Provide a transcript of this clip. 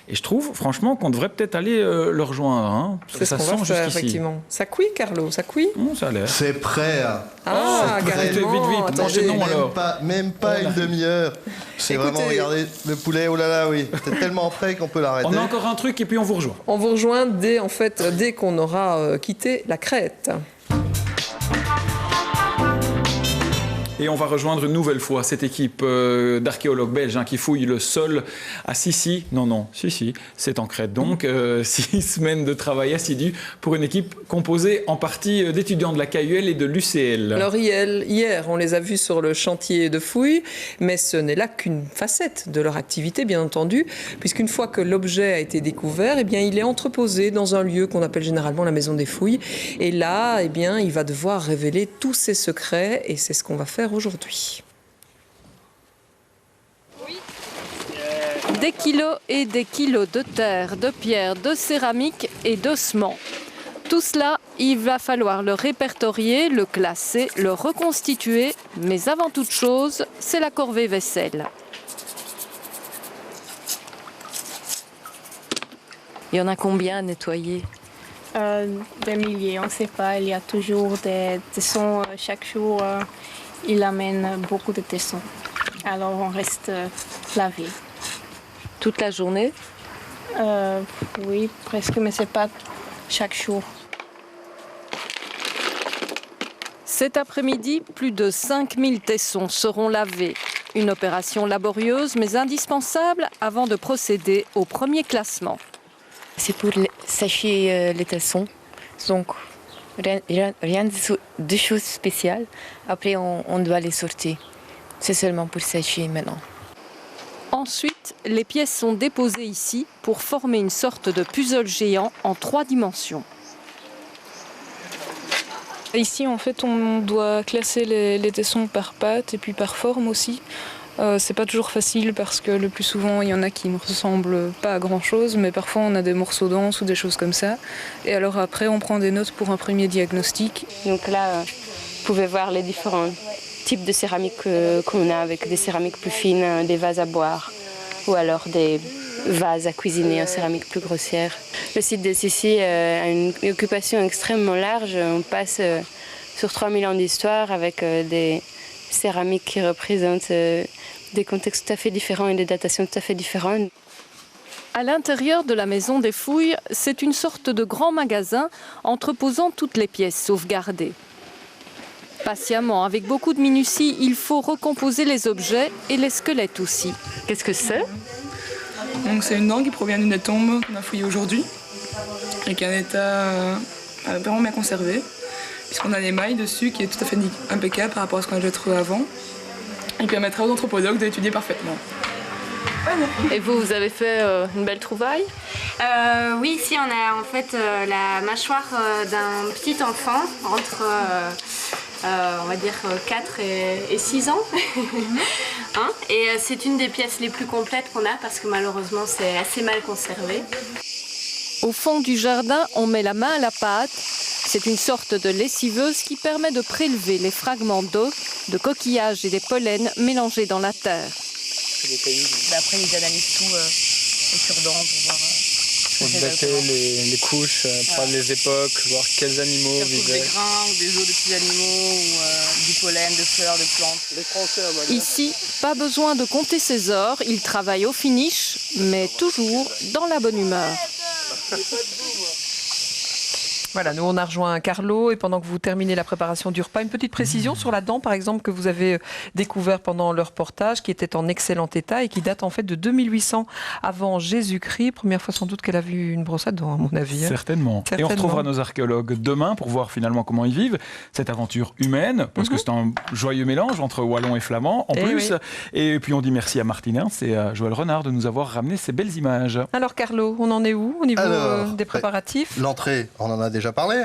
Et je trouve, franchement, qu'on devrait peut-être aller le rejoindre. Hein, parce que ça sent jusqu'ici. Effectivement. Ça cuit, Carlo, ça cuit. Ça a l'air. C'est prêt. Ah, carrément. Vite, mangez-nous alors. Même pas une demi-heure. C'est vraiment, regardez, le poulet, oh là là, oui. C'est tellement prêt qu'on peut l'arrêter. On a encore un truc et puis on vous rejoint. On vous rejoint dès qu'on aura quitté la Crète. Et on va rejoindre une nouvelle fois cette équipe d'archéologues belges qui fouillent le sol à Sissi. Non, Sissi, c'est en Crète. Donc, 6 semaines de travail assidu pour une équipe composée en partie d'étudiants de la KUL et de l'UCL. Alors hier, on les a vus sur le chantier de fouilles, mais ce n'est là qu'une facette de leur activité, bien entendu, puisqu'une fois que l'objet a été découvert, eh bien, il est entreposé dans un lieu qu'on appelle généralement la maison des fouilles. Et là, eh bien, il va devoir révéler tous ses secrets, et c'est ce qu'on va faire aujourd'hui. Des kilos et des kilos de terre, de pierre, de céramique et d'ossements. Tout cela, il va falloir le répertorier, le classer, le reconstituer, mais avant toute chose, c'est la corvée vaisselle. Il y en a combien à nettoyer? Des milliers, on ne sait pas. Il y a toujours des tessons chaque jour. Il amène beaucoup de tessons. Alors on reste lavé. Toute la journée? Oui, presque, mais ce n'est pas chaque jour. Cet après-midi, plus de 5000 tessons seront lavés. Une opération laborieuse mais indispensable avant de procéder au premier classement. C'est pour sécher les tessons. Donc, rien de choses spéciales. Après, on doit les sortir. C'est seulement pour sécher maintenant. Ensuite, les pièces sont déposées ici pour former une sorte de puzzle géant en 3 dimensions. Ici, en fait, on doit classer les tessons par pâte et puis par forme aussi. C'est pas toujours facile parce que le plus souvent, il y en a qui ne ressemblent pas à grand-chose, mais parfois on a des morceaux d'anse ou des choses comme ça. Et alors après, on prend des notes pour un premier diagnostic. Donc là, vous pouvez voir les différents types de céramique qu'on a, avec des céramiques plus fines, des vases à boire, ou alors des vases à cuisiner en céramique plus grossière. Le site de Sissi a une occupation extrêmement large. On passe sur 3000 ans d'histoire avec des céramiques qui représentent des contextes tout à fait différents et des datations tout à fait différentes. À l'intérieur de la maison des fouilles, c'est une sorte de grand magasin entreposant toutes les pièces sauvegardées. Patiemment, avec beaucoup de minutie, il faut recomposer les objets et les squelettes aussi. Qu'est-ce que c'est? Donc c'est une dent qui provient d'une tombe qu'on a fouillée aujourd'hui et qui est en état vraiment bien conservé, puisqu'on a l'émail dessus qui est tout à fait impeccable par rapport à ce qu'on a déjà trouvé avant, et permettra aux anthropologues d'étudier parfaitement. Et vous avez fait une belle trouvaille? Oui, ici on a en fait la mâchoire d'un petit enfant entre on va dire 4 et 6 ans. Hein, et c'est une des pièces les plus complètes qu'on a parce que malheureusement c'est assez mal conservé. Au fond du jardin, on met la main à la pâte. C'est une sorte de lessiveuse qui permet de prélever les fragments d'eau, de coquillages et des pollens mélangés dans la terre. Après, ils analysent tout les cure-dents pour voir. Pour dater les couches, prendre les époques, voir quels animaux vivaient. Des grains, ou des os de petits animaux, ou du pollen, de fleurs, de plantes. Ici, pas besoin de compter ses heures, il travaille au finish, mais toujours dans la bonne humeur. Voilà, nous on a rejoint Carlo et pendant que vous terminez la préparation du repas, une petite précision sur la dent par exemple que vous avez découvert pendant le reportage, qui était en excellent état et qui date en fait de 2800 avant Jésus-Christ. Première fois sans doute qu'elle a vu une brosse à dents à mon avis. Certainement. Et on retrouvera nos archéologues demain pour voir finalement comment ils vivent cette aventure humaine, parce que c'est un joyeux mélange entre wallons et flamands en plus. Oui. Et puis on dit merci à Martin Ernst et à Joël Renard de nous avoir ramené ces belles images. Alors Carlo, on en est où au niveau des préparatifs? L'entrée, on en a déjà parlé.